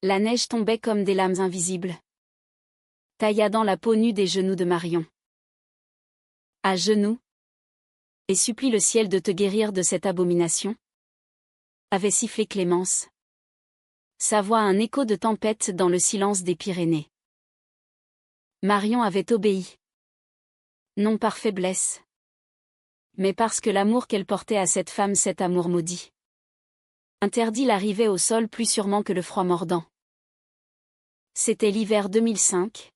La neige tombait comme des lames invisibles, tailladant la peau nue des genoux de Marion. À genoux, et supplie le ciel de te guérir de cette abomination, avait sifflé Clémence. Sa voix un écho de tempête dans le silence des Pyrénées. Marion avait obéi. Non par faiblesse, mais parce que l'amour qu'elle portait à cette femme, cet amour maudit, interdit l'arrivée au sol plus sûrement que le froid mordant. C'était l'hiver 2005.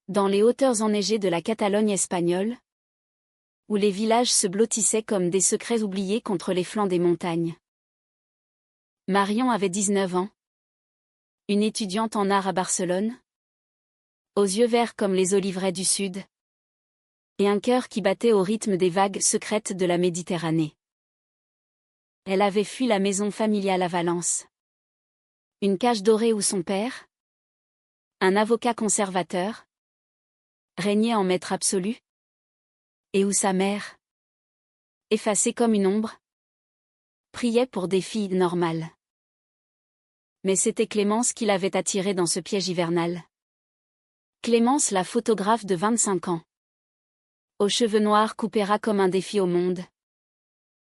Dans les hauteurs enneigées de la Catalogne espagnole, où les villages se blottissaient comme des secrets oubliés contre les flancs des montagnes. Marion avait 19 ans. Une étudiante en art à Barcelone, aux yeux verts comme les oliveraies du Sud, et un cœur qui battait au rythme des vagues secrètes de la Méditerranée. Elle avait fui la maison familiale à Valence. Une cage dorée où son père, un avocat conservateur, régnait en maître absolu, et où sa mère, effacée comme une ombre, priait pour des filles normales. Mais c'était Clémence qui l'avait attirée dans ce piège hivernal. Clémence, la photographe de 25 ans. Aux cheveux noirs coupés ras comme un défi au monde.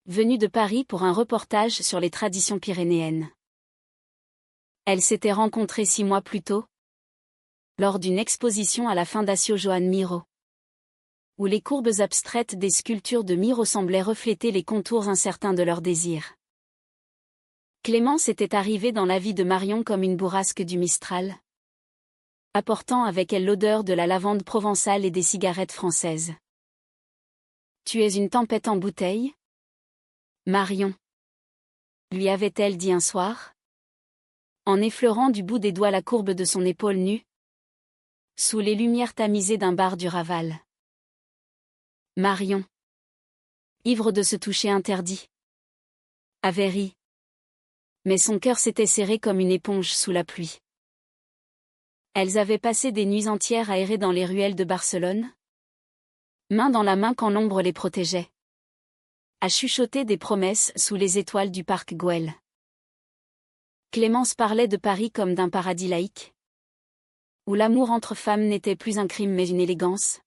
Venue de Paris pour un reportage sur les traditions pyrénéennes. Elle s'était rencontrée 6 mois plus tôt, lors d'une exposition à la Fundació Joan Miró, où les courbes abstraites des sculptures de Miró semblaient refléter les contours incertains de leurs désirs. Clémence était arrivée dans la vie de Marion comme une bourrasque du Mistral, apportant avec elle l'odeur de la lavande provençale et des cigarettes françaises. « Tu es une tempête en bouteille, Marion ?» lui avait-elle dit un soir, en effleurant du bout des doigts la courbe de son épaule nue, sous les lumières tamisées d'un bar du Raval. Marion, ivre de ce toucher interdit, avait ri. Mais son cœur s'était serré comme une éponge sous la pluie. Elles avaient passé des nuits entières à errer dans les ruelles de Barcelone, main dans la main quand l'ombre les protégeait, à chuchoter des promesses sous les étoiles du parc Güell. Clémence parlait de Paris comme d'un paradis laïque, où l'amour entre femmes n'était plus un crime mais une élégance,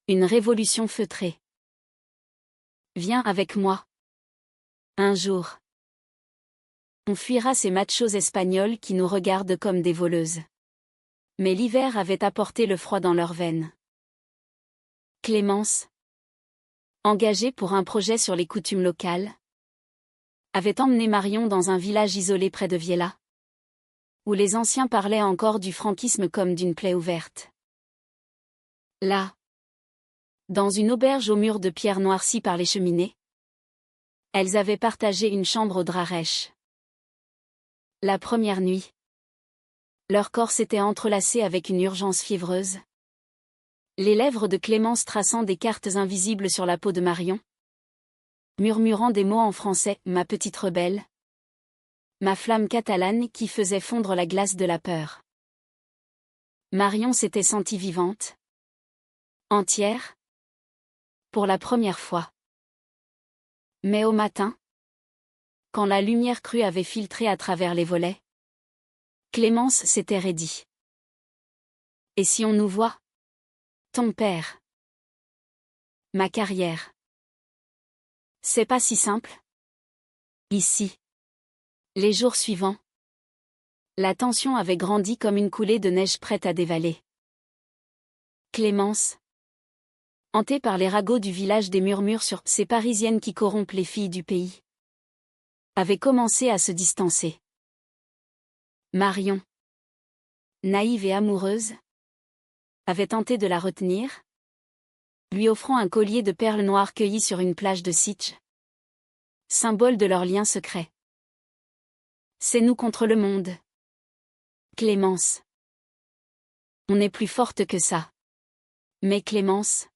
une révolution feutrée. Viens avec moi. Un jour. On fuira ces machos espagnols qui nous regardent comme des voleuses. Mais l'hiver avait apporté le froid dans leurs veines. Clémence, engagée pour un projet sur les coutumes locales, avait emmené Marion dans un village isolé près de Viella, où les anciens parlaient encore du franquisme comme d'une plaie ouverte. Là, dans une auberge aux murs de pierre noircis par les cheminées, elles avaient partagé une chambre au drap rêche. La première nuit, leur corps s'était entrelacé avec une urgence fiévreuse. Les lèvres de Clémence traçant des cartes invisibles sur la peau de Marion, murmurant des mots en français, ma petite rebelle, ma flamme catalane qui faisait fondre la glace de la peur. Marion s'était sentie vivante, entière, pour la première fois. Mais au matin, quand la lumière crue avait filtré à travers les volets, Clémence s'était raidie. Et si on nous voit? Ton père. Ma carrière. C'est pas si simple. Ici. Les jours suivants, la tension avait grandi comme une coulée de neige prête à dévaler. Clémence, hantée par les ragots du village des murmures sur « ces Parisiennes qui corrompent les filles du pays », avait commencé à se distancer. Marion, naïve et amoureuse, avait tenté de la retenir, lui offrant un collier de perles noires cueillies sur une plage de Sitges, symbole de leur lien secret. C'est nous contre le monde. Clémence. On est plus forte que ça. Mais Clémence,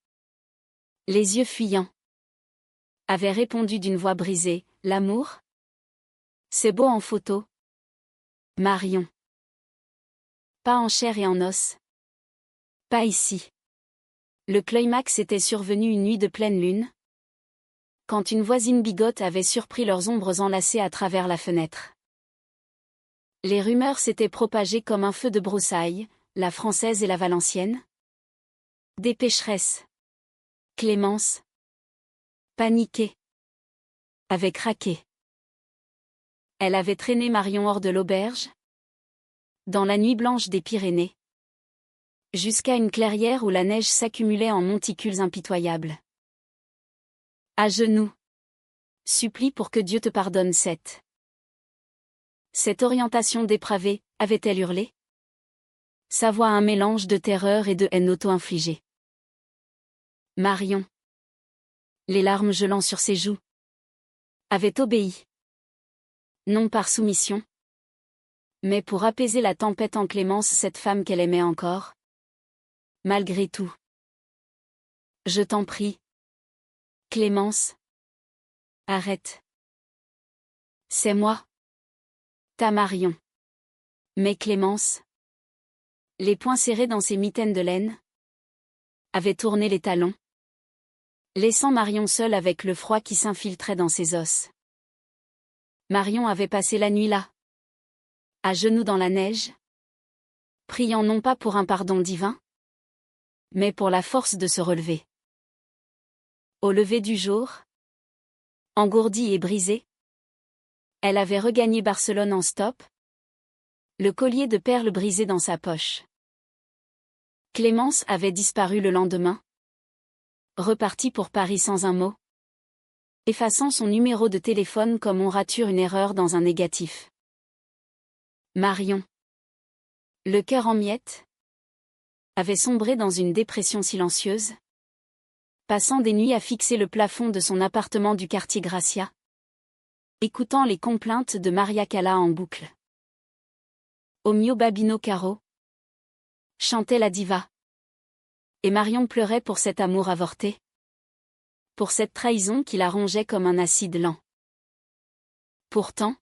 les yeux fuyants, avait répondu d'une voix brisée, l'amour? C'est beau en photo. Marion. Pas en chair et en os. Pas ici. Le climax était survenu une nuit de pleine lune, quand une voisine bigote avait surpris leurs ombres enlacées à travers la fenêtre. Les rumeurs s'étaient propagées comme un feu de broussailles, la Française et la Valencienne. Des pécheresses. Clémence. Paniquée. Avait craqué. Elle avait traîné Marion hors de l'auberge. Dans la nuit blanche des Pyrénées. Jusqu'à une clairière où la neige s'accumulait en monticules impitoyables. À genoux. Supplie pour que Dieu te pardonne cette orientation dépravée, avait-elle hurlé? Sa voix un mélange de terreur et de haine auto-infligée. Marion, les larmes gelant sur ses joues, avait obéi. Non par soumission, mais pour apaiser la tempête en Clémence, cette femme qu'elle aimait encore. Malgré tout. Je t'en prie. Clémence. Arrête. C'est moi. Ta Marion. Mais Clémence, les poings serrés dans ses mitaines de laine, avait tourné les talons, laissant Marion seule avec le froid qui s'infiltrait dans ses os. Marion avait passé la nuit là, à genoux dans la neige, priant non pas pour un pardon divin, mais pour la force de se relever. Au lever du jour, engourdie et brisée, elle avait regagné Barcelone en stop, le collier de perles brisé dans sa poche. Clémence avait disparu le lendemain, repartie pour Paris sans un mot, effaçant son numéro de téléphone comme on rature une erreur dans un négatif. Marion, le cœur en miettes, avait sombré dans une dépression silencieuse, passant des nuits à fixer le plafond de son appartement du quartier Gracia, écoutant les complaintes de Maria Cala en boucle. Au mio babino caro, chantait la diva. Et Marion pleurait pour cet amour avorté. Pour cette trahison qui la rongeait comme un acide lent. Pourtant,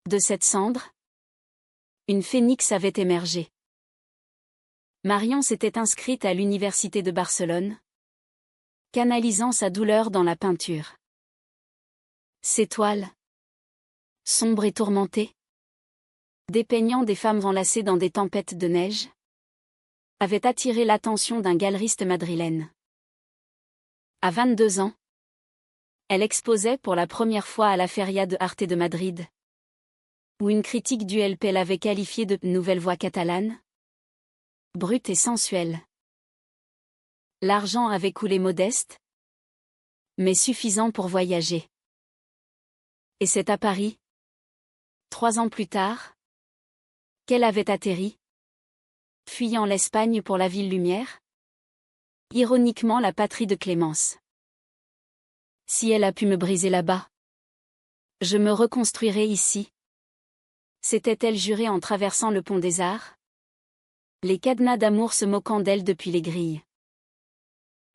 de cette cendre, une phénix avait émergé. Marion s'était inscrite à l'université de Barcelone, canalisant sa douleur dans la peinture. Ses toiles, sombres et tourmentées, dépeignant des femmes enlacées dans des tempêtes de neige, avaient attiré l'attention d'un galeriste madrilène. À 22 ans, elle exposait pour la première fois à la Feria de Arte de Madrid, où une critique du LP l'avait qualifiée de « nouvelle voix catalane », brute et sensuelle. L'argent avait coulé modeste, mais suffisant pour voyager. Et c'est à Paris, 3 ans plus tard, qu'elle avait atterri, fuyant l'Espagne pour la ville lumière, ironiquement la patrie de Clémence. Si elle a pu me briser là-bas, je me reconstruirai ici. S'était-elle jurée en traversant le pont des Arts, les cadenas d'amour se moquant d'elle depuis les grilles.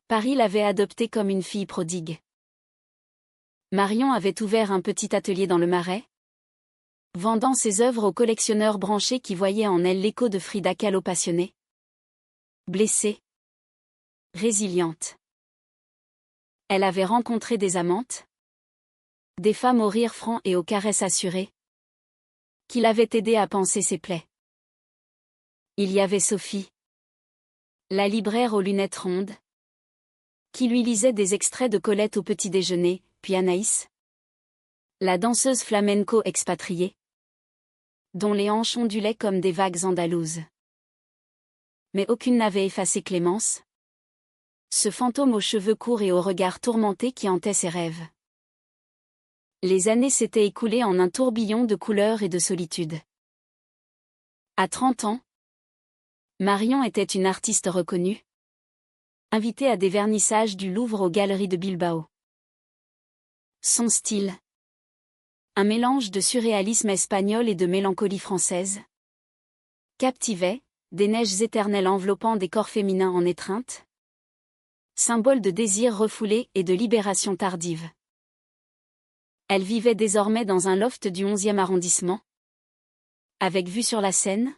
Paris l'avait adoptée comme une fille prodigue. Marion avait ouvert un petit atelier dans le Marais, vendant ses œuvres aux collectionneurs branchés qui voyaient en elle l'écho de Frida Kahlo passionnée. Blessée. Résiliente. Elle avait rencontré des amantes, des femmes au rire franc et aux caresses assurées, qui l'avaient aidée à panser ses plaies. Il y avait Sophie, la libraire aux lunettes rondes, qui lui lisait des extraits de Colette au petit déjeuner, puis Anaïs, la danseuse flamenco expatriée, dont les hanches ondulaient comme des vagues andalouses. Mais aucune n'avait effacé Clémence, ce fantôme aux cheveux courts et au regard tourmenté qui hantait ses rêves. Les années s'étaient écoulées en un tourbillon de couleurs et de solitude. À 30 ans, Marion était une artiste reconnue, invitée à des vernissages du Louvre aux Galeries de Bilbao. Son style, un mélange de surréalisme espagnol et de mélancolie française, captivait, des neiges éternelles enveloppant des corps féminins en étreinte, symbole de désir refoulé et de libération tardive. Elle vivait désormais dans un loft du 11e arrondissement, avec vue sur la Seine,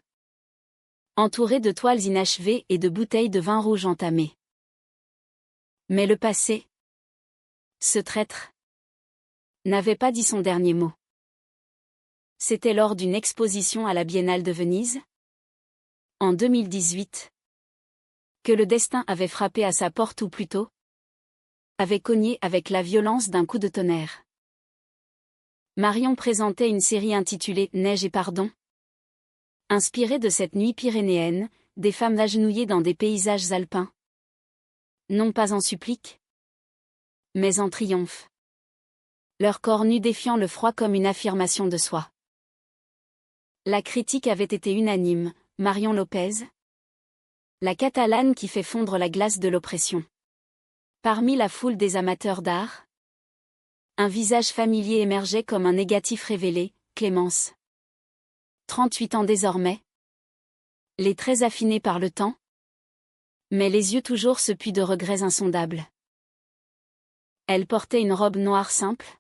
entourée de toiles inachevées et de bouteilles de vin rouge entamées. Mais le passé, ce traître, n'avait pas dit son dernier mot. C'était lors d'une exposition à la Biennale de Venise, en 2018, que le destin avait frappé à sa porte ou plutôt, avait cogné avec la violence d'un coup de tonnerre. Marion présentait une série intitulée « Neige et pardon », inspirée de cette nuit pyrénéenne, des femmes agenouillées dans des paysages alpins. Non pas en supplique, mais en triomphe. Leur corps nu défiant le froid comme une affirmation de soi. La critique avait été unanime, Marion Lopez, la Catalane qui fait fondre la glace de l'oppression. Parmi la foule des amateurs d'art, un visage familier émergeait comme un négatif révélé, Clémence. 38 ans désormais. Les traits affinés par le temps. Mais les yeux toujours ce puits de regrets insondables. Elle portait une robe noire simple.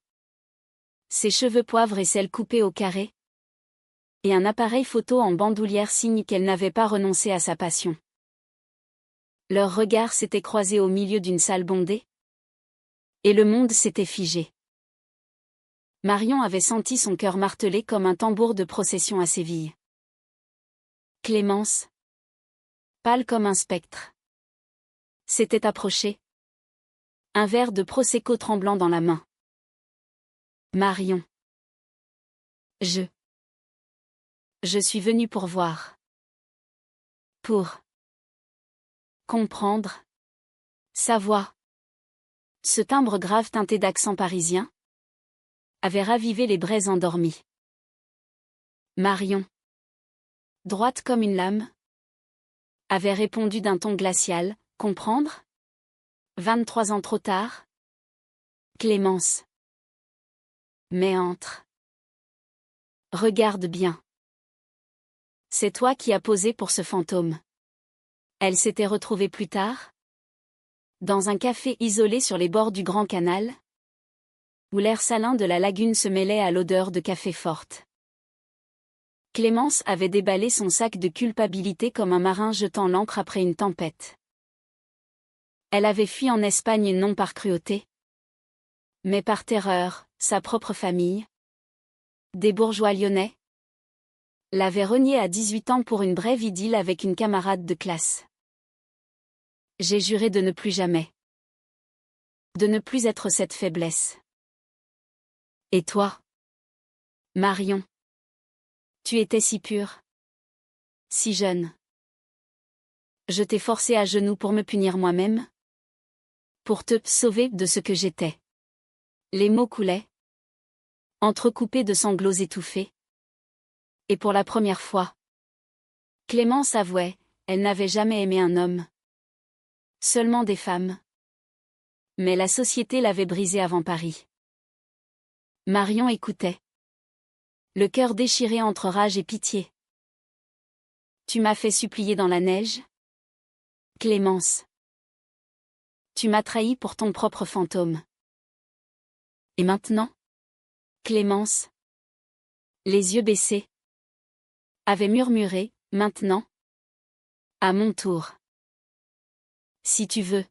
Ses cheveux poivre et celles coupées au carré. Et un appareil photo en bandoulière signe qu'elle n'avait pas renoncé à sa passion. Leurs regards s'étaient croisés au milieu d'une salle bondée. Et le monde s'était figé. Marion avait senti son cœur martelé comme un tambour de procession à Séville. Clémence, pâle comme un spectre, s'était approchée. Un verre de prosecco tremblant dans la main. Marion. Je suis venue pour voir. Pour comprendre. Sa voix. Ce timbre grave teinté d'accent parisien avait ravivé les braises endormies. Marion, droite comme une lame, avait répondu d'un ton glacial, comprendre? 23 ans trop tard? Clémence. Mais entre. Regarde bien. C'est toi qui as posé pour ce fantôme. Elle s'était retrouvée plus tard? Dans un café isolé sur les bords du Grand Canal? Où l'air salin de la lagune se mêlait à l'odeur de café forte. Clémence avait déballé son sac de culpabilité comme un marin jetant l'ancre après une tempête. Elle avait fui en Espagne non par cruauté, mais par terreur, sa propre famille. Des bourgeois lyonnais l'avaient reniée à 18 ans pour une brève idylle avec une camarade de classe. J'ai juré de ne plus jamais. De ne plus être cette faiblesse. Et toi, Marion? Tu étais si pure. Si jeune. Je t'ai forcé à genoux pour me punir moi-même. Pour te sauver de ce que j'étais. Les mots coulaient. Entrecoupés de sanglots étouffés. Et pour la première fois, Clémence avouait, elle n'avait jamais aimé un homme. Seulement des femmes. Mais la société l'avait brisée avant Paris. Marion écoutait. Le cœur déchiré entre rage et pitié. Tu m'as fait supplier dans la neige? Clémence. Tu m'as trahi pour ton propre fantôme. Et maintenant? Clémence, les yeux baissés, avait murmuré, maintenant? À mon tour. Si tu veux.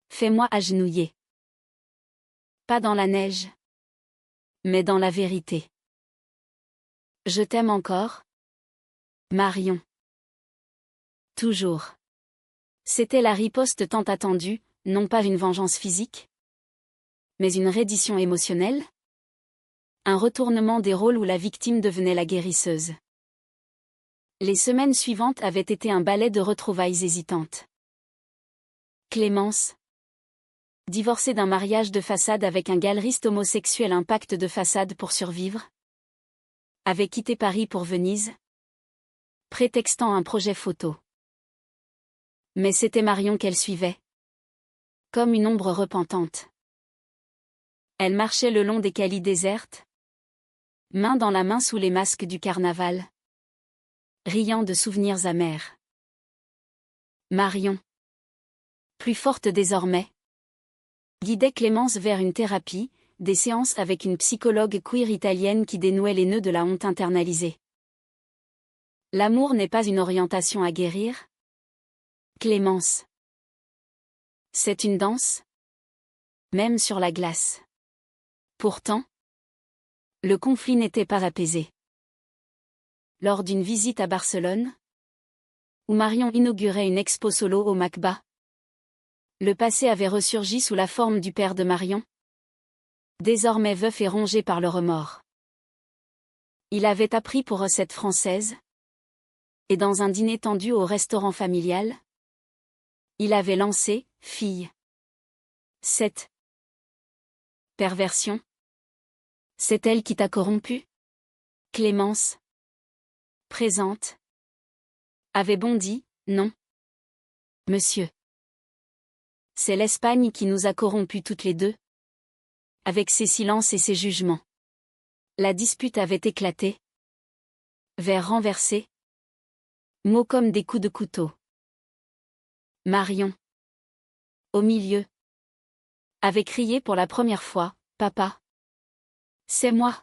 Fais-moi agenouiller. Pas dans la neige. Mais dans la vérité. Je t'aime encore? Marion. Toujours. C'était la riposte tant attendue, non pas une vengeance physique, mais une reddition émotionnelle? Un retournement des rôles où la victime devenait la guérisseuse. Les semaines suivantes avaient été un ballet de retrouvailles hésitantes. Clémence, divorcée d'un mariage de façade avec un galeriste homosexuel, un pacte de façade pour survivre, avait quitté Paris pour Venise, prétextant un projet photo. Mais c'était Marion qu'elle suivait. Comme une ombre repentante. Elle marchait le long des Calies désertes, main dans la main sous les masques du carnaval, riant de souvenirs amers. Marion, plus forte désormais, guidait Clémence vers une thérapie, des séances avec une psychologue queer italienne qui dénouait les nœuds de la honte internalisée. L'amour n'est pas une orientation à guérir? Clémence. C'est une danse? Même sur la glace. Pourtant, Le conflit n'était pas apaisé. Lors d'une visite à Barcelone, où Marion inaugurait une expo solo au MACBA, le passé avait ressurgi sous la forme du père de Marion, désormais veuf et rongé par le remords. Il avait appris pour recette française, et dans un dîner tendu au restaurant familial, il avait lancé « Fille. Cette perversion, c'est elle qui t'a corrompu ?» Clémence, présente, avait bondi « Non, monsieur. C'est l'Espagne qui nous a corrompus toutes les deux. » Avec ses silences et ses jugements. La dispute avait éclaté. Verre renversé. Mots comme des coups de couteau. Marion, au milieu, avait crié pour la première fois « Papa. C'est moi.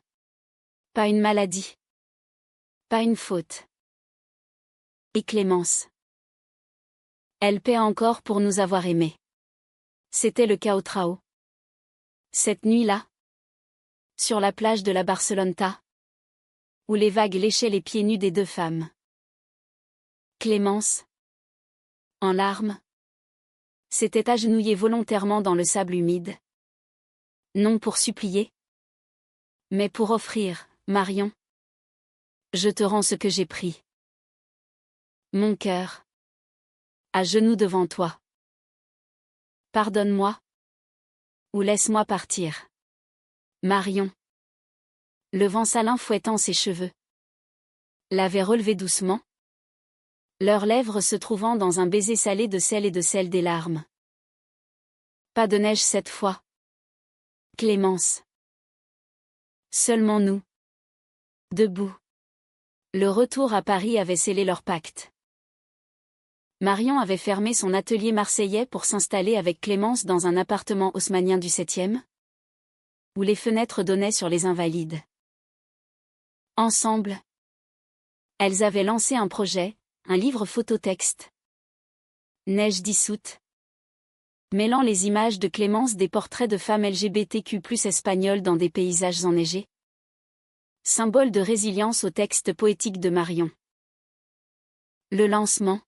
Pas une maladie. Pas une faute. » Et Clémence. Elle paie encore pour nous avoir aimés. C'était le chaos trao. Cette nuit-là, sur la plage de la Barceloneta, où les vagues léchaient les pieds nus des deux femmes. Clémence, en larmes, s'était agenouillée volontairement dans le sable humide. Non pour supplier, mais pour offrir, Marion. Je te rends ce que j'ai pris. Mon cœur, à genoux devant toi. Pardonne-moi, ou laisse-moi partir. Marion, le vent salin fouettant ses cheveux, l'avait relevé doucement, leurs lèvres se trouvant dans un baiser salé de sel et de sel des larmes. Pas de neige cette fois. Clémence. Seulement nous. Debout. Le retour à Paris avait scellé leur pacte. Marion avait fermé son atelier marseillais pour s'installer avec Clémence dans un appartement haussmannien du 7e, où les fenêtres donnaient sur les Invalides. Ensemble, elles avaient lancé un projet, un livre phototexte. Neige dissoute. Mêlant les images de Clémence des portraits de femmes LGBTQ+ espagnoles dans des paysages enneigés. Symbole de résilience au texte poétique de Marion. Le lancement,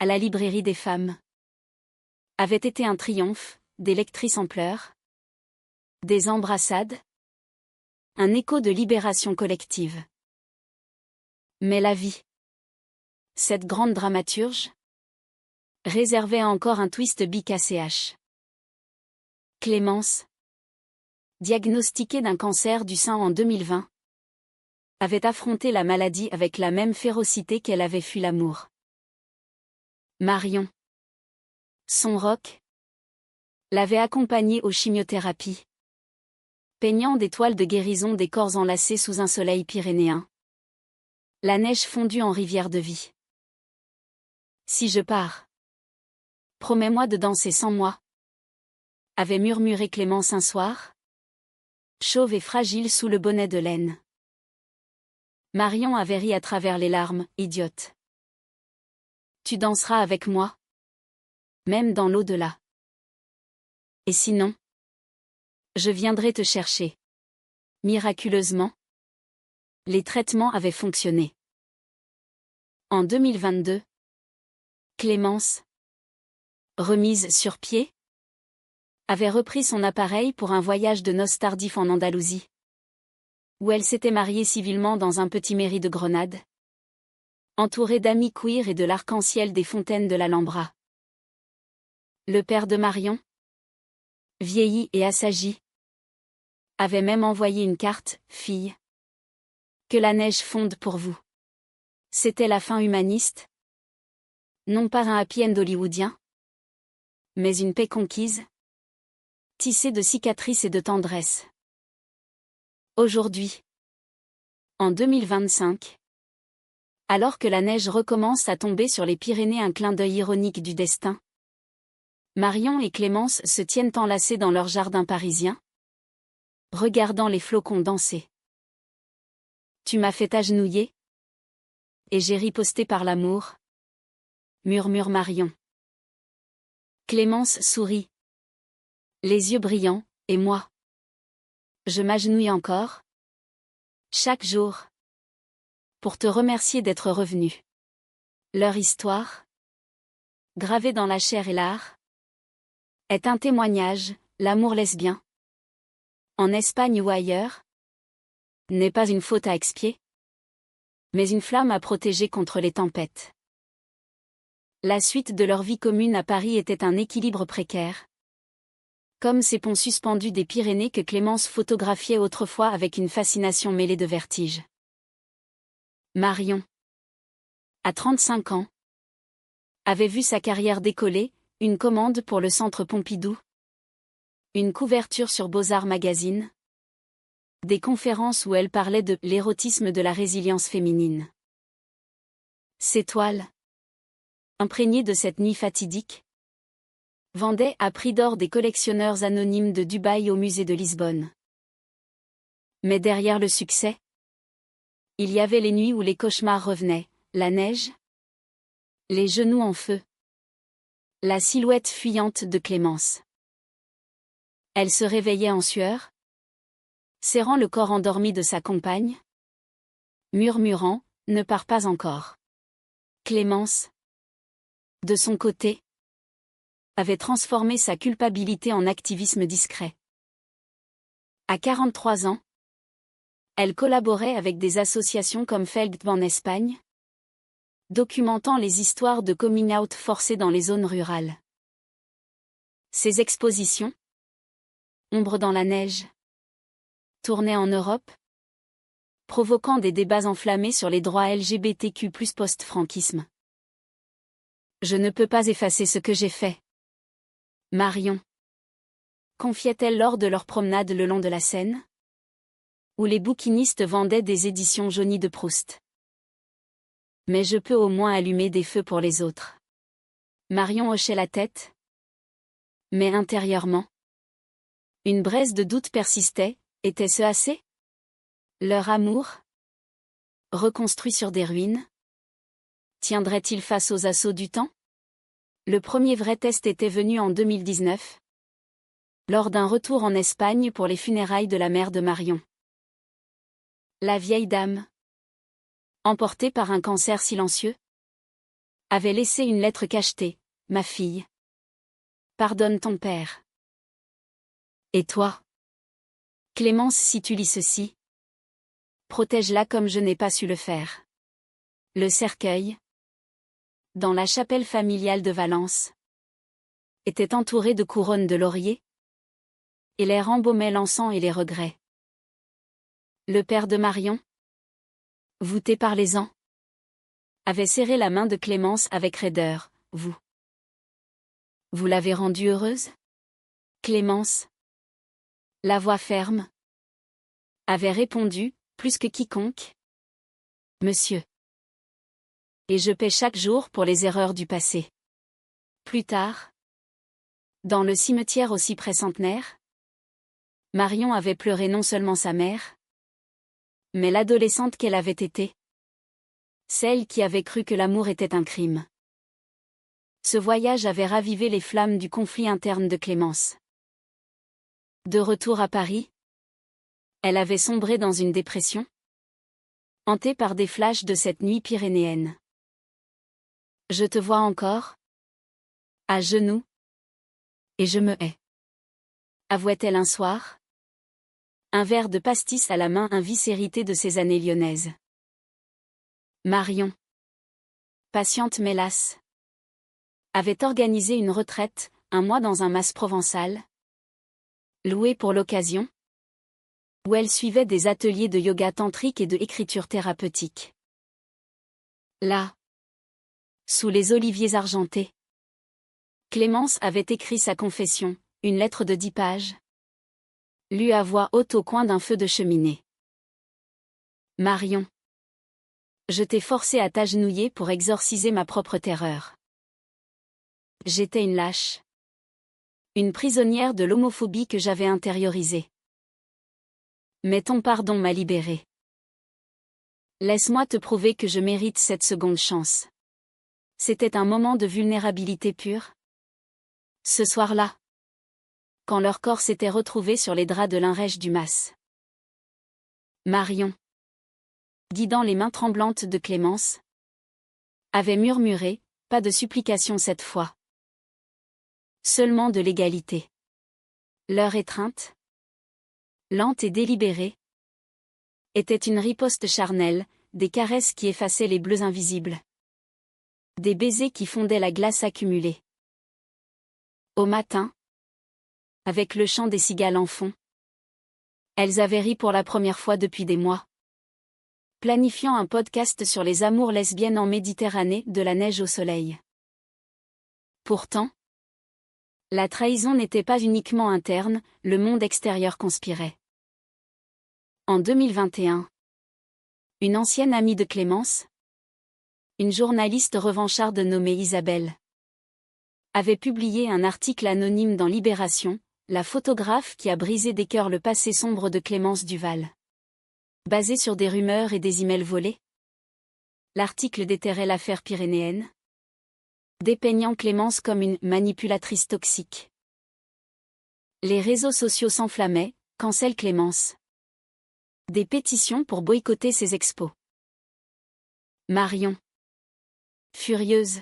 à la librairie des femmes, avait été un triomphe, des lectrices en pleurs, des embrassades, un écho de libération collective. Mais la vie, cette grande dramaturge, réservait encore un twist BKCH. Clémence, diagnostiquée d'un cancer du sein en 2020, avait affronté la maladie avec la même férocité qu'elle avait fui l'amour. Marion, son roc, l'avait accompagnée aux chimiothérapies, peignant des toiles de guérison des corps enlacés sous un soleil pyrénéen. La neige fondue en rivière de vie. Si je pars, promets-moi de danser sans moi, avait murmuré Clémence un soir, chauve et fragile sous le bonnet de laine. Marion avait ri à travers les larmes, idiote. Tu danseras avec moi, même dans l'au-delà. Et sinon, je viendrai te chercher. Miraculeusement, les traitements avaient fonctionné. En 2022, Clémence, remise sur pied, avait repris son appareil pour un voyage de noces tardif en Andalousie, où elle s'était mariée civilement dans un petit mairie de Grenade, entourée d'amis queer et de l'arc-en-ciel des fontaines de l'Alhambra. Le père de Marion, vieilli et assagi, avait même envoyé une carte, « Fille. Que la neige fonde pour vous. » C'était la fin humaniste. Non pas un happy end hollywoodien, mais une paix conquise, tissée de cicatrices et de tendresse. Aujourd'hui, en 2025, alors que la neige recommence à tomber sur les Pyrénées, un clin d'œil ironique du destin, Marion et Clémence se tiennent enlacées dans leur jardin parisien, regardant les flocons danser. Tu m'as fait agenouiller, et j'ai riposté par l'amour, murmure Marion. Clémence sourit, les yeux brillants, et moi. Je m'agenouille encore, Chaque jour. Pour te remercier d'être revenu. Leur histoire, gravée dans la chair et l'art, est un témoignage, l'amour lesbien, en Espagne ou ailleurs, n'est pas une faute à expier, mais une flamme à protéger contre les tempêtes. La suite de leur vie commune à Paris était un équilibre précaire. Comme ces ponts suspendus des Pyrénées que Clémence photographiait autrefois avec une fascination mêlée de vertige. Marion, à 35 ans, avait vu sa carrière décoller, une commande pour le Centre Pompidou, une couverture sur Beaux-Arts Magazine, des conférences où elle parlait de l'érotisme de la résilience féminine. Ses toiles, imprégnées de cette nuit fatidique, vendaient à prix d'or des collectionneurs anonymes de Dubaï au musée de Lisbonne. Mais derrière le succès, il y avait les nuits où les cauchemars revenaient, la neige, les genoux en feu, la silhouette fuyante de Clémence. Elle se réveillait en sueur, serrant le corps endormi de sa compagne, murmurant « Ne pars pas encore ». Clémence, de son côté, avait transformé sa culpabilité en activisme discret. À 43 ans, elle collaborait avec des associations comme Feld en Espagne, documentant les histoires de coming out forcés dans les zones rurales. Ses expositions, Ombre dans la neige, tournaient en Europe, provoquant des débats enflammés sur les droits LGBTQ+ post-franquisme. Je ne peux pas effacer ce que j'ai fait. Marion, confiait-elle lors de leur promenade le long de la Seine, où les bouquinistes vendaient des éditions jaunies de Proust. Mais je peux au moins allumer des feux pour les autres. Marion hochait la tête. Mais intérieurement, une braise de doute persistait, était-ce assez? Leur amour, reconstruit sur des ruines, tiendrait-il face aux assauts du temps? Le premier vrai test était venu en 2019, lors d'un retour en Espagne pour les funérailles de la mère de Marion. La vieille dame, emportée par un cancer silencieux, avait laissé une lettre cachetée. « Ma fille, pardonne ton père. Et toi, Clémence, si tu lis ceci, protège-la comme je n'ai pas su le faire. » Le cercueil, dans la chapelle familiale de Valence, était entouré de couronnes de laurier, et l'air embaumait l'encens et les regrets. Le père de Marion, voûté par les ans, avait serré la main de Clémence avec raideur. « Vous l'avez rendue heureuse? » Clémence, la voix ferme, avait répondu, plus que quiconque. « Monsieur. Et je paie chaque jour pour les erreurs du passé. » Plus tard, dans le cimetière au cyprès centenaire, Marion avait pleuré non seulement sa mère, mais l'adolescente qu'elle avait été. Celle qui avait cru que l'amour était un crime. Ce voyage avait ravivé les flammes du conflit interne de Clémence. De retour à Paris, elle avait sombré dans une dépression, hantée par des flashs de cette nuit pyrénéenne. « Je te vois encore, à genoux, et je me hais. » avouait-elle un soir, un verre de pastis à la main, un vice hérité de ses années lyonnaises. Marion, patiente mais lasse, avait organisé une retraite, un mois dans un mas provençal, loué pour l'occasion, où elle suivait des ateliers de yoga tantrique et de écriture thérapeutique. Là, sous les oliviers argentés, Clémence avait écrit sa confession, une lettre de 10 pages, lue à voix haute au coin d'un feu de cheminée. Marion, je t'ai forcé à t'agenouiller pour exorciser ma propre terreur. J'étais une lâche. Une prisonnière de l'homophobie que j'avais intériorisée. Mais ton pardon m'a libérée. Laisse-moi te prouver que je mérite cette seconde chance. C'était un moment de vulnérabilité pure. Ce soir-là, quand leur corps s'était retrouvé sur les draps de lin rêche du mas. Marion, guidant les mains tremblantes de Clémence, avait murmuré, pas de supplication cette fois. Seulement de l'égalité. Leur étreinte, lente et délibérée, était une riposte charnelle, des caresses qui effaçaient les bleus invisibles. Des baisers qui fondaient la glace accumulée. Au matin, avec le chant des cigales en fond, elles avaient ri pour la première fois depuis des mois. Planifiant un podcast sur les amours lesbiennes en Méditerranée, de la neige au soleil. Pourtant, la trahison n'était pas uniquement interne, le monde extérieur conspirait. En 2021, une ancienne amie de Clémence, une journaliste revancharde nommée Isabelle, avait publié un article anonyme dans Libération, la photographe qui a brisé des cœurs le passé sombre de Clémence Duval. Basé sur des rumeurs et des emails volés, l'article déterrait l'affaire pyrénéenne, dépeignant Clémence comme une manipulatrice toxique. Les réseaux sociaux s'enflammaient, cancelle Clémence. Des pétitions pour boycotter ses expos. Marion, furieuse,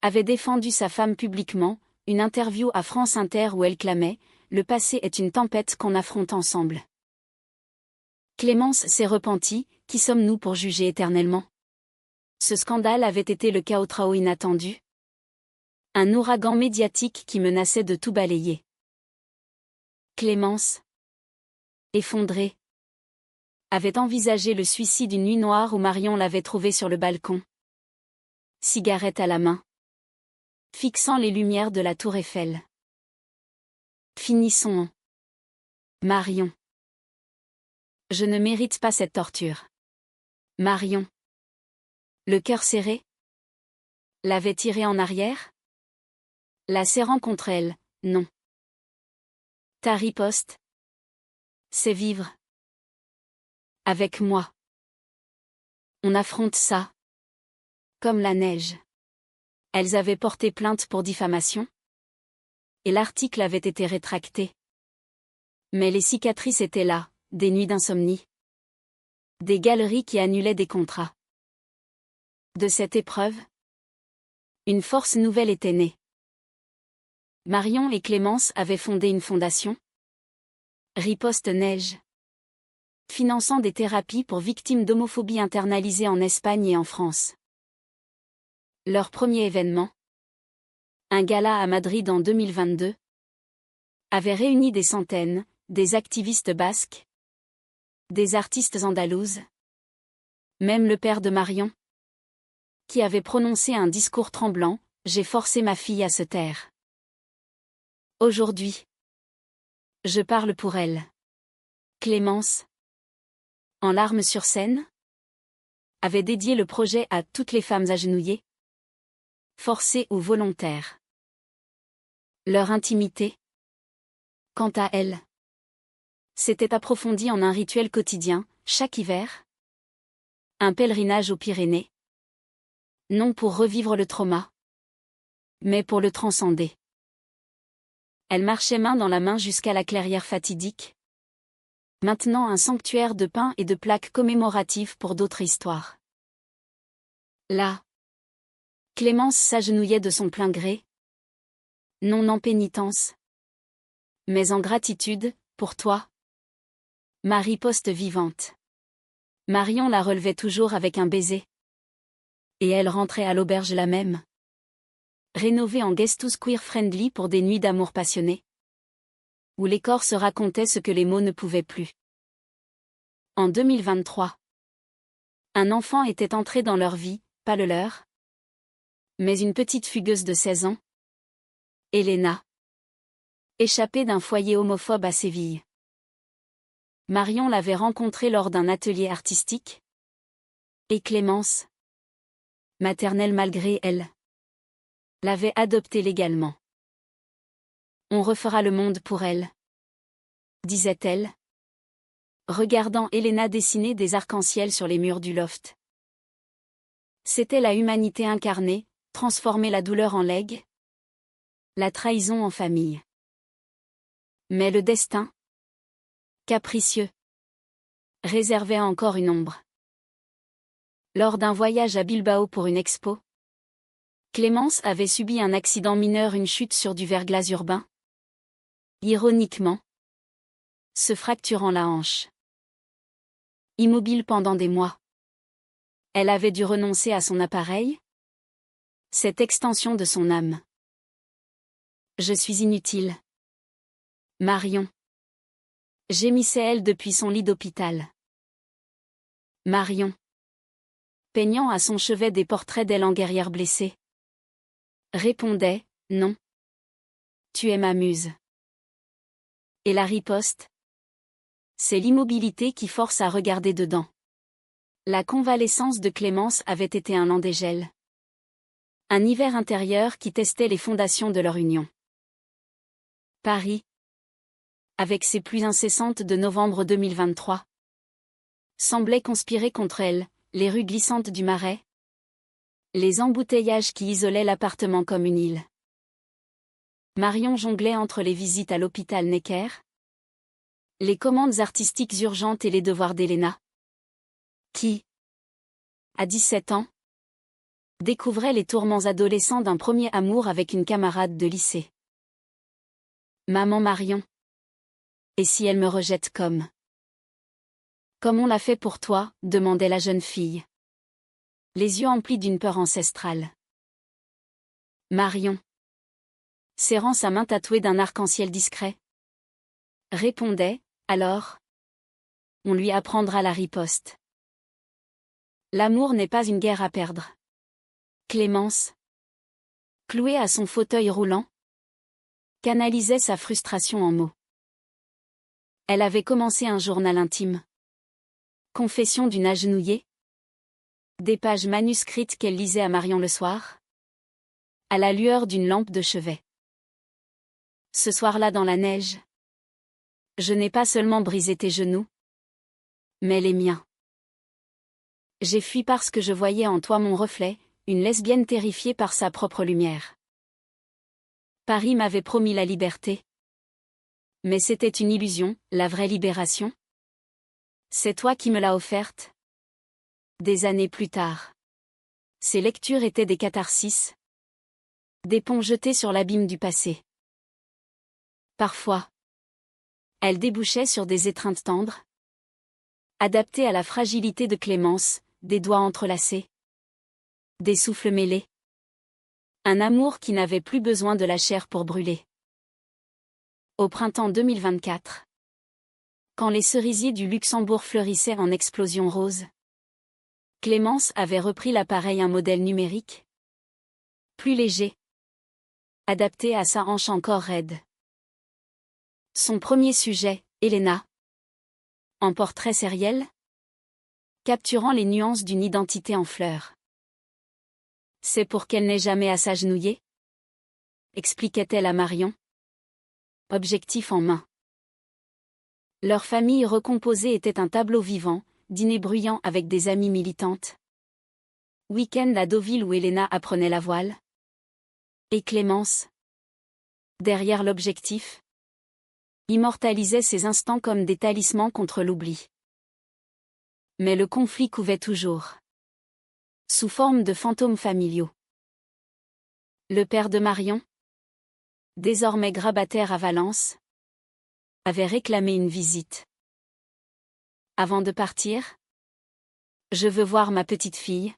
avait défendu sa femme publiquement, une interview à France Inter où elle clamait « Le passé est une tempête qu'on affronte ensemble ». Clémence s'est repentie, qui sommes-nous pour juger éternellement? Ce scandale avait été le chaos inattendu. Un ouragan médiatique qui menaçait de tout balayer. Clémence, effondrée, avait envisagé le suicide une nuit noire où Marion l'avait trouvée sur le balcon. Cigarette à la main. Fixant les lumières de la tour Eiffel. Finissons en. Marion. Je ne mérite pas cette torture. Marion. Le cœur serré? L'avait tirée en arrière? La serrant contre elle, non. Ta riposte? C'est vivre. Avec moi. On affronte ça. Comme la neige. Elles avaient porté plainte pour diffamation. Et l'article avait été rétracté. Mais les cicatrices étaient là, des nuits d'insomnie. Des galeries qui annulaient des contrats. De cette épreuve, une force nouvelle était née. Marion et Clémence avaient fondé une fondation. Riposte Neige. Finançant des thérapies pour victimes d'homophobie internalisées en Espagne et en France. Leur premier événement, un gala à Madrid en 2022, avait réuni des centaines, des activistes basques, des artistes andalouses, même le père de Marion, qui avait prononcé un discours tremblant, « J'ai forcé ma fille à se taire. Aujourd'hui, je parle pour elle. » Clémence, en larmes sur scène, avait dédié le projet à toutes les femmes agenouillées, forcées ou volontaires. Leur intimité, quant à elle, s'était approfondie en un rituel quotidien, chaque hiver. Un pèlerinage aux Pyrénées. Non pour revivre le trauma, mais pour le transcender. Elle marchait main dans la main jusqu'à la clairière fatidique. Maintenant un sanctuaire de pain et de plaques commémoratives pour d'autres histoires. Là, Clémence s'agenouillait de son plein gré. Non en pénitence, mais en gratitude, pour toi. Ma riposte vivante. Marion la relevait toujours avec un baiser. Et elle rentrait à l'auberge la même. Rénovée en guest house queer-friendly pour des nuits d'amour passionné. Où les corps se racontaient ce que les mots ne pouvaient plus. En 2023. Un enfant était entré dans leur vie, pas le leur. Mais une petite fugueuse de 16 ans. Elena. Échappée d'un foyer homophobe à Séville. Marion l'avait rencontrée lors d'un atelier artistique. Et Clémence, maternelle malgré elle, l'avait adoptée légalement. On refera le monde pour elle, disait-elle, regardant Elena dessiner des arcs-en-ciel sur les murs du loft. C'était la humanité incarnée, transformer la douleur en legs, la trahison en famille. Mais le destin, capricieux, réservait encore une ombre. Lors d'un voyage à Bilbao pour une expo, Clémence avait subi un accident mineur, une chute sur du verglas urbain. Ironiquement, se fracturant la hanche. Immobile pendant des mois. Elle avait dû renoncer à son appareil, cette extension de son âme. Je suis inutile. Marion. Gémissait-elle depuis son lit d'hôpital. Marion. Peignant à son chevet des portraits d'elle en guerrière blessée. Répondait, non. Tu es ma muse. Et la riposte? C'est l'immobilité qui force à regarder dedans. La convalescence de Clémence avait été un Landégel. Un hiver intérieur qui testait les fondations de leur union. Paris. Avec ses pluies incessantes de novembre 2023. Semblait conspirer contre elle, les rues glissantes du Marais. Les embouteillages qui isolaient l'appartement comme une île. Marion jonglait entre les visites à l'hôpital Necker, les commandes artistiques urgentes et les devoirs d'Elena. Qui, à 17 ans, découvrait les tourments adolescents d'un premier amour avec une camarade de lycée. Maman Marion. Et si elle me rejette comme on l'a fait pour toi, demandait la jeune fille. Les yeux emplis d'une peur ancestrale. Marion. Serrant sa main tatouée d'un arc-en-ciel discret. Répondait, alors. On lui apprendra la riposte. L'amour n'est pas une guerre à perdre. Clémence. Clouée à son fauteuil roulant. Canalisait sa frustration en mots. Elle avait commencé un journal intime. Confession d'une agenouillée. Des pages manuscrites qu'elle lisait à Marion le soir. À la lueur d'une lampe de chevet. Ce soir-là dans la neige. Je n'ai pas seulement brisé tes genoux. Mais les miens. J'ai fui parce que je voyais en toi mon reflet, une lesbienne terrifiée par sa propre lumière. Paris m'avait promis la liberté. Mais c'était une illusion, la vraie libération. C'est toi qui me l'as offerte. Des années plus tard. Ces lectures étaient des catharsis. Des ponts jetés sur l'abîme du passé. Parfois. Elles débouchaient sur des étreintes tendres. Adaptées à la fragilité de Clémence, des doigts entrelacés. Des souffles mêlés. Un amour qui n'avait plus besoin de la chair pour brûler. Au printemps 2024. Quand les cerisiers du Luxembourg fleurissaient en explosion rose. Clémence avait repris l'appareil, un modèle numérique. Plus léger. Adapté à sa hanche encore raide. Son premier sujet, Elena. En portrait sériel. Capturant les nuances d'une identité en fleurs. C'est pour qu'elle n'ait jamais à s'agenouiller, expliquait-elle à Marion. Objectif en main. Leur famille recomposée était un tableau vivant, dîner bruyant avec des amies militantes. Week-end à Deauville où Elena apprenait la voile. Et Clémence, derrière l'objectif, immortalisait ces instants comme des talismans contre l'oubli. Mais le conflit couvait toujours. Sous forme de fantômes familiaux. Le père de Marion, désormais grabataire à Valence, avait réclamé une visite. Avant de partir, « Je veux voir ma petite fille »,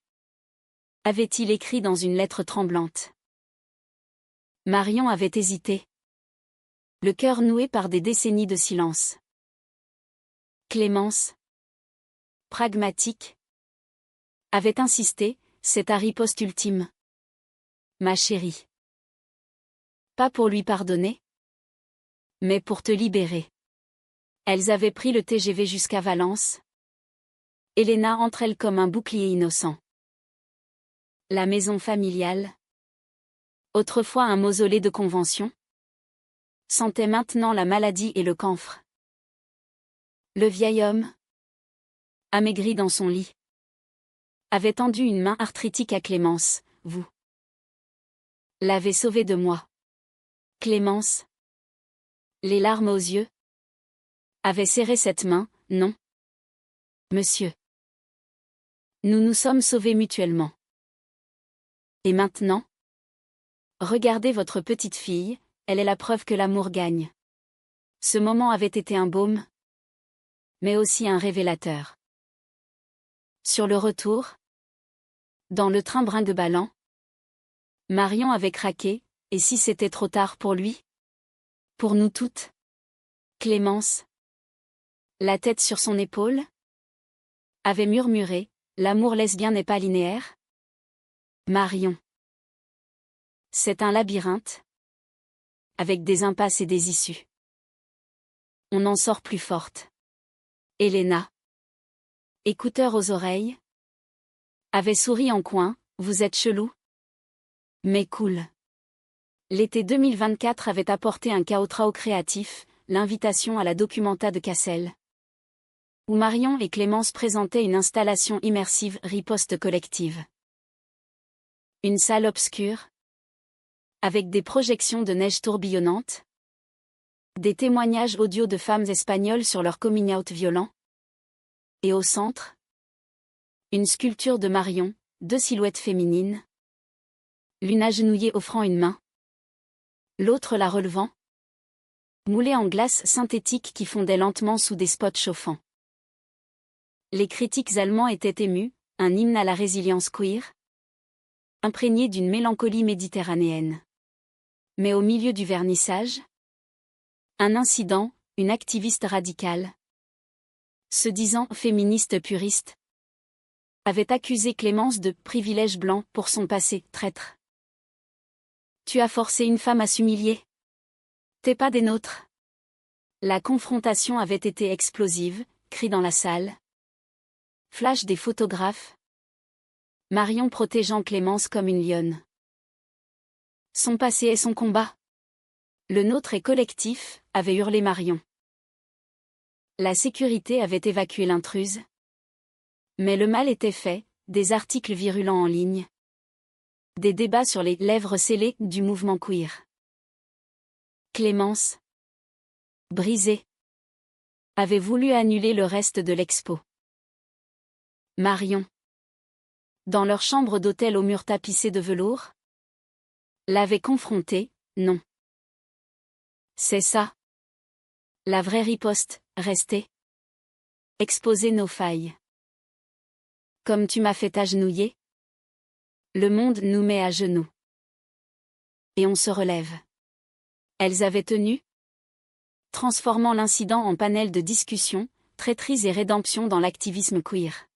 avait-il écrit dans une lettre tremblante. Marion avait hésité. Le cœur noué par des décennies de silence. Clémence, pragmatique, avait insisté, c'est ta riposte ultime. Ma chérie. Pas pour lui pardonner, mais pour te libérer. Elles avaient pris le TGV jusqu'à Valence. Elena entre elles comme un bouclier innocent. La maison familiale, autrefois un mausolée de convention, sentait maintenant la maladie et le camphre. Le vieil homme, amaigri dans son lit, avait tendu une main arthritique à Clémence. Vous l'avez sauvé de moi. Clémence, les larmes aux yeux, avait serré cette main. Non, monsieur. Nous nous sommes sauvés mutuellement. Et maintenant? Regardez votre petite fille, elle est la preuve que l'amour gagne. Ce moment avait été un baume, mais aussi un révélateur. Sur le retour, dans le train brinque-ballant, Marion avait craqué, et si c'était trop tard pour lui? Pour nous toutes? Clémence, la tête sur son épaule, avait murmuré, l'amour lesbien n'est pas linéaire? Marion. C'est un labyrinthe, avec des impasses et des issues. On en sort plus forte. Elena, écouteur aux oreilles, avait souri en coin, vous êtes chelou? Mais cool. L'été 2024 avait apporté un chaos créatif, l'invitation à la Documenta de Cassel, où Marion et Clémence présentaient une installation immersive riposte collective. Une salle obscure, avec des projections de neige tourbillonnante, des témoignages audio de femmes espagnoles sur leur coming out violent, et au centre, une sculpture de Marion, deux silhouettes féminines, l'une agenouillée offrant une main, l'autre la relevant, moulée en glace synthétique qui fondait lentement sous des spots chauffants. Les critiques allemands étaient émus, un hymne à la résilience queer, imprégné d'une mélancolie méditerranéenne. Mais au milieu du vernissage, un incident, une activiste radicale, se disant féministe puriste, avait accusé Clémence de privilège blanc pour son passé traître. Tu as forcé une femme à s'humilier? T'es pas des nôtres. La confrontation avait été explosive, cris dans la salle. Flash des photographes. Marion protégeant Clémence comme une lionne. Son passé est son combat. Le nôtre est collectif, avait hurlé Marion. La sécurité avait évacué l'intruse. Mais le mal était fait, des articles virulents en ligne. Des débats sur les lèvres scellées du mouvement queer. Clémence, brisée, avait voulu annuler le reste de l'expo. Marion, dans leur chambre d'hôtel aux murs tapissés de velours, l'avait confrontée, non. C'est ça. La vraie riposte, rester. Exposer nos failles. Comme tu m'as fait agenouiller. Le monde nous met à genoux. Et on se relève. Elles avaient tenu, transformant l'incident en panel de discussion, traîtrise et rédemption dans l'activisme queer.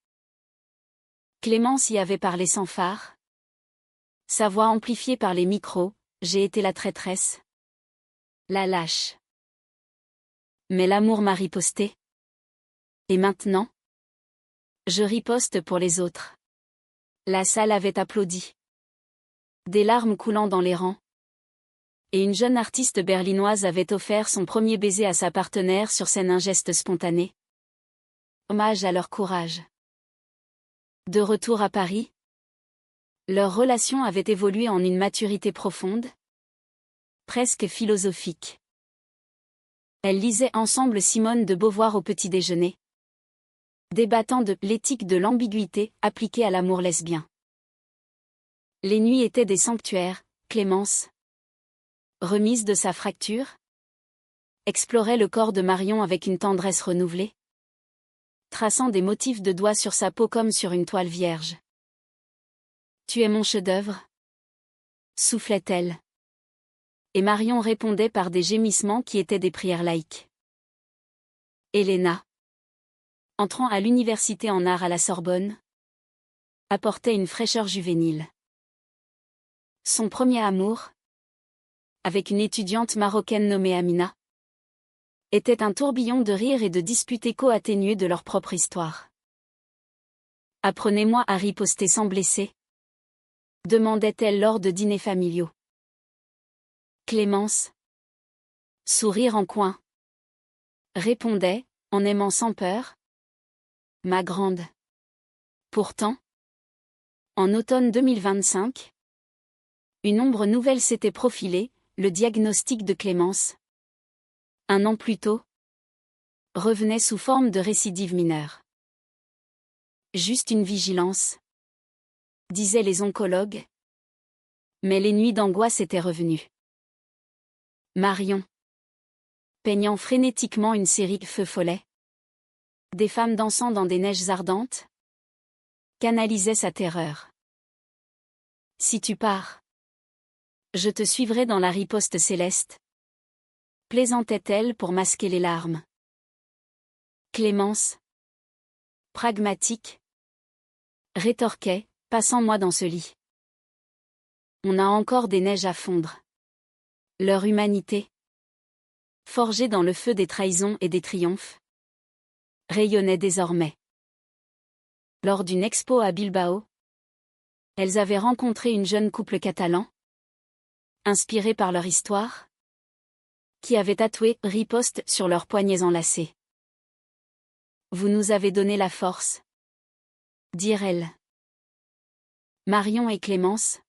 Clémence y avait parlé sans phare. Sa voix amplifiée par les micros, j'ai été la traîtresse. La lâche. Mais l'amour m'a riposté. Et maintenant? Je riposte pour les autres. La salle avait applaudi. Des larmes coulant dans les rangs. Et une jeune artiste berlinoise avait offert son premier baiser à sa partenaire sur scène, un geste spontané. Hommage à leur courage. De retour à Paris, leur relation avait évolué en une maturité profonde, presque philosophique. Elles lisaient ensemble Simone de Beauvoir au petit déjeuner, débattant de l'éthique de l'ambiguïté appliquée à l'amour lesbien. Les nuits étaient des sanctuaires, Clémence, remise de sa fracture, explorait le corps de Marion avec une tendresse renouvelée, traçant des motifs de doigts sur sa peau comme sur une toile vierge. Tu es mon chef-d'œuvre? Soufflait-elle. Et Marion répondait par des gémissements qui étaient des prières laïques. Elena, entrant à l'université en art à la Sorbonne, apportait une fraîcheur juvénile. Son premier amour, avec une étudiante marocaine nommée Amina, était un tourbillon de rires et de disputes éco-atténuées de leur propre histoire. Apprenez-moi à riposter sans blesser, demandait-elle lors de dîners familiaux. Clémence, sourire en coin, répondait, en aimant sans peur, ma grande. Pourtant, en automne 2025, une ombre nouvelle s'était profilée, le diagnostic de Clémence. Un an plus tôt, revenait sous forme de récidive mineure. Juste une vigilance, disaient les oncologues. Mais les nuits d'angoisse étaient revenues. Marion, peignant frénétiquement une série feu follet. Des femmes dansant dans des neiges ardentes, canalisaient sa terreur. Si tu pars, je te suivrai dans la riposte céleste, plaisantait-elle pour masquer les larmes. Clémence, pragmatique, rétorquait, passant-moi dans ce lit. On a encore des neiges à fondre. Leur humanité, forgée dans le feu des trahisons et des triomphes, rayonnait désormais. Lors d'une expo à Bilbao, elles avaient rencontré une jeune couple catalan, inspiré par leur histoire, qui avait tatoué « riposte » sur leurs poignets enlacés. Vous nous avez donné la force, dirent-elles. Marion et Clémence,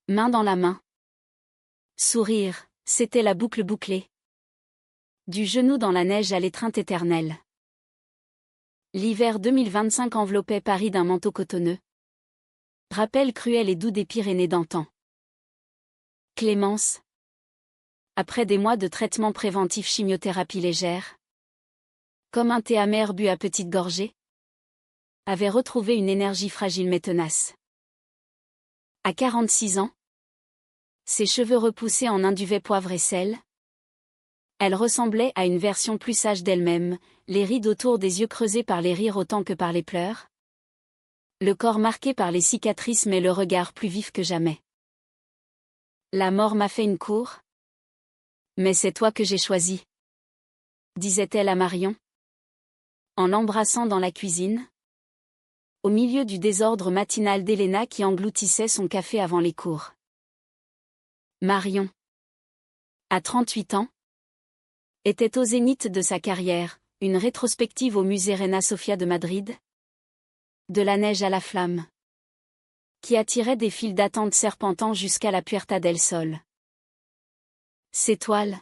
main dans la main. Sourire, c'était la boucle bouclée. Du genou dans la neige à l'étreinte éternelle. L'hiver 2025 enveloppait Paris d'un manteau cotonneux. Rappel cruel et doux des Pyrénées d'antan. Clémence, après des mois de traitement préventif chimiothérapie légère, comme un thé amer bu à petites gorgées, avait retrouvé une énergie fragile mais tenace. À 46 ans, ses cheveux repoussés en un duvet poivre et sel, elle ressemblait à une version plus sage d'elle-même, les rides autour des yeux creusés par les rires autant que par les pleurs. Le corps marqué par les cicatrices mais le regard plus vif que jamais. La mort m'a fait une cour. Mais c'est toi que j'ai choisi, disait-elle à Marion, en l'embrassant dans la cuisine, au milieu du désordre matinal d'Elena qui engloutissait son café avant les cours. Marion, à 38 ans, était au zénith de sa carrière, une rétrospective au musée Reina Sofia de Madrid. De la neige à la flamme, qui attirait des files d'attente serpentant jusqu'à la Puerta del Sol. Ces toiles,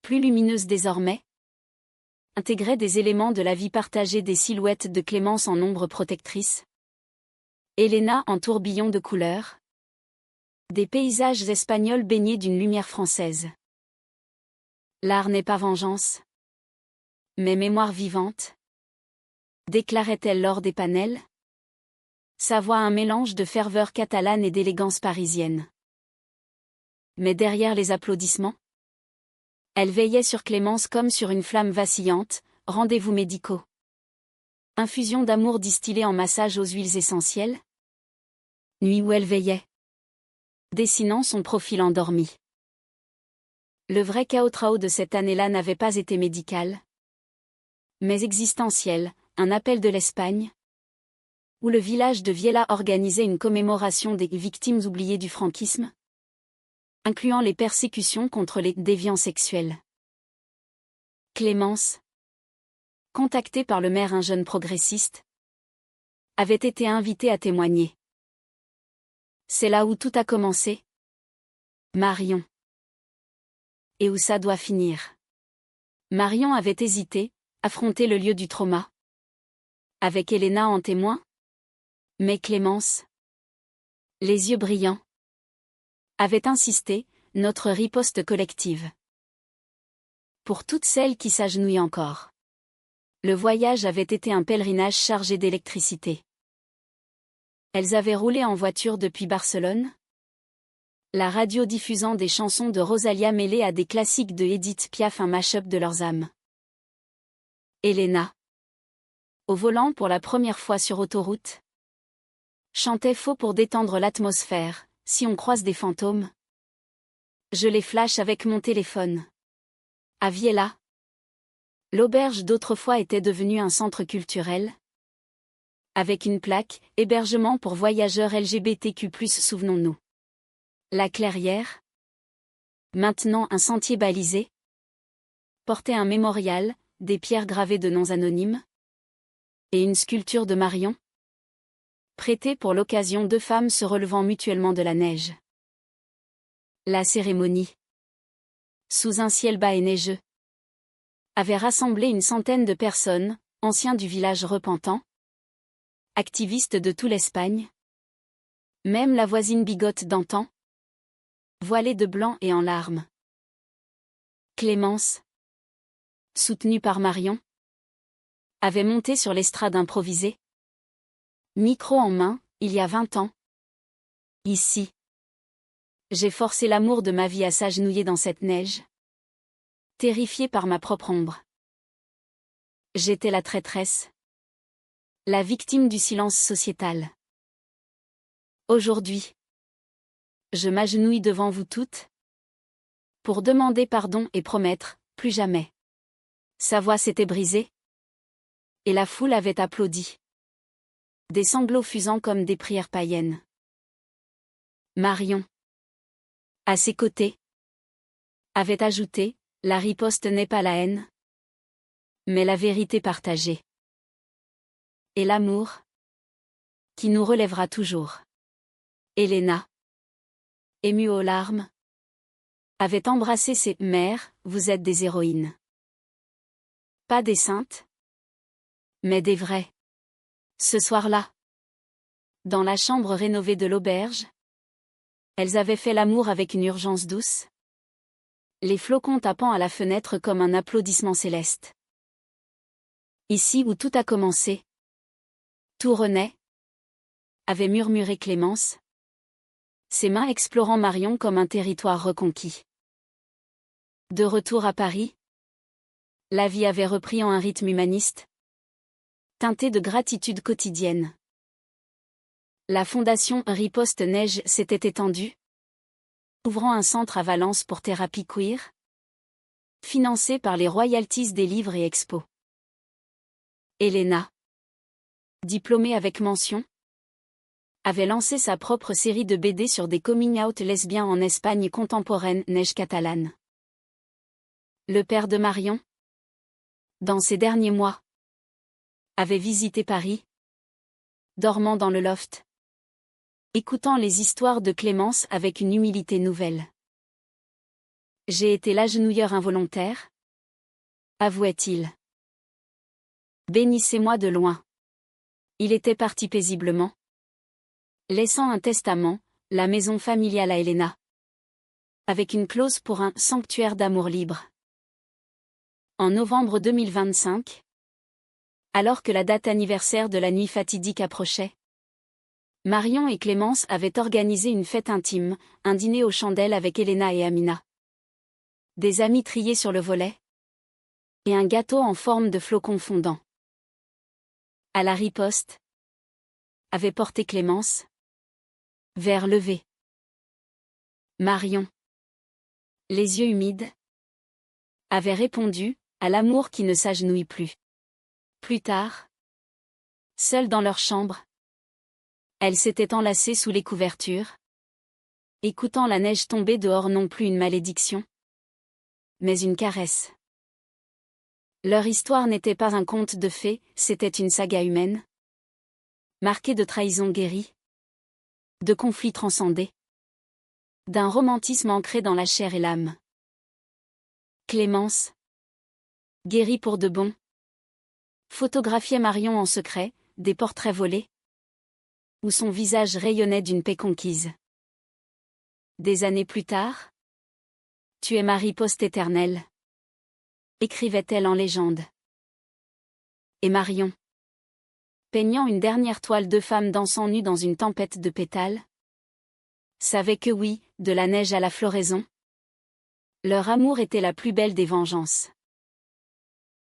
plus lumineuses désormais, intégraient des éléments de la vie partagée des silhouettes de Clémence en ombre protectrice, Elena en tourbillon de couleurs, des paysages espagnols baignés d'une lumière française. L'art n'est pas vengeance, mais mémoire vivante, déclarait-elle lors des panels. Sa voix un mélange de ferveur catalane et d'élégance parisienne. Mais derrière les applaudissements, elle veillait sur Clémence comme sur une flamme vacillante, rendez-vous médicaux. Infusion d'amour distillée en massage aux huiles essentielles. Nuit où elle veillait, dessinant son profil endormi. Le vrai chaos de cette année-là n'avait pas été médical, mais existentiel, un appel de l'Espagne, où le village de Viella organisait une commémoration des victimes oubliées du franquisme, incluant les persécutions contre les déviants sexuels. Clémence, contactée par le maire un jeune progressiste, avait été invitée à témoigner. C'est là où tout a commencé, Marion. Et où ça doit finir. Marion avait hésité, affronté le lieu du trauma. Avec Elena en témoin. Mais Clémence, les yeux brillants, avait insisté, notre riposte collective. Pour toutes celles qui s'agenouillent encore. Le voyage avait été un pèlerinage chargé d'électricité. Elles avaient roulé en voiture depuis Barcelone. La radio diffusant des chansons de Rosalia mêlées à des classiques de Edith Piaf, un mash-up de leurs âmes. Elena, au volant pour la première fois sur autoroute, chantait faux pour détendre l'atmosphère, si on croise des fantômes. Je les flash avec mon téléphone. À Viella, l'auberge d'autrefois était devenue un centre culturel. Avec une plaque, hébergement pour voyageurs LGBTQ+, souvenons-nous. La Clairière, maintenant un sentier balisé, portait un mémorial, des pierres gravées de noms anonymes, et une sculpture de Marion, prêtée pour l'occasion deux femmes se relevant mutuellement de la neige. La cérémonie, sous un ciel bas et neigeux, avait rassemblé une centaine de personnes, anciens du village repentant, activiste de tout l'Espagne. Même la voisine bigote d'antan, voilée de blanc et en larmes. Clémence, soutenue par Marion, avait monté sur l'estrade improvisée. Micro en main, il y a 20 ans. Ici. J'ai forcé l'amour de ma vie à s'agenouiller dans cette neige. Terrifiée par ma propre ombre. J'étais la traîtresse. La victime du silence sociétal. Aujourd'hui. Je m'agenouille devant vous toutes. Pour demander pardon et promettre, plus jamais. Sa voix s'était brisée. Et la foule avait applaudi. Des sanglots fusant comme des prières païennes. Marion, à ses côtés, avait ajouté, la riposte n'est pas la haine, mais la vérité partagée. Et l'amour, qui nous relèvera toujours. Elena, émue aux larmes, avait embrassé ses mères, vous êtes des héroïnes. Pas des saintes, mais des vraies. Ce soir-là, dans la chambre rénovée de l'auberge, elles avaient fait l'amour avec une urgence douce. Les flocons tapant à la fenêtre comme un applaudissement céleste. Ici où tout a commencé. Tout renaît, avait murmuré Clémence. Ses mains explorant Marion comme un territoire reconquis. De retour à Paris, la vie avait repris en un rythme humaniste, teinté de gratitude quotidienne. La fondation Riposte Neige s'était étendue, ouvrant un centre à Valence pour thérapie queer, financé par les royalties des livres et expos. Elena, diplômée avec mention, avait lancé sa propre série de BD sur des coming-out lesbiens en Espagne contemporaine, Neige catalane. Le père de Marion, dans ces derniers mois, avait visité Paris, dormant dans le loft, écoutant les histoires de Clémence avec une humilité nouvelle. J'ai été l'agenouilleur involontaire, avouait-il. Bénissez-moi de loin. Il était parti paisiblement, laissant un testament, la maison familiale à Elena, avec une clause pour un sanctuaire d'amour libre. En novembre 2025, alors que la date anniversaire de la nuit fatidique approchait, Marion et Clémence avaient organisé une fête intime, un dîner aux chandelles avec Elena et Amina. Des amis triés sur le volet. Et un gâteau en forme de flocon fondant. À la riposte, avait porté Clémence. Vers levé. Marion, les yeux humides, avait répondu, à l'amour qui ne s'agenouille plus. Plus tard, seules dans leur chambre, elles s'étaient enlacées sous les couvertures, écoutant la neige tomber dehors, non plus une malédiction, mais une caresse. Leur histoire n'était pas un conte de fées, c'était une saga humaine, marquée de trahisons guéries, de conflits transcendés, d'un romantisme ancré dans la chair et l'âme. Clémence, guérie pour de bon, photographiait Marion en secret, des portraits volés, où son visage rayonnait d'une paix conquise. Des années plus tard, tu es ma riposte éternelle, écrivait-elle en légende. Et Marion, peignant une dernière toile de femme dansant nue dans une tempête de pétales, savait que oui, de la neige à la floraison, leur amour était la plus belle des vengeances.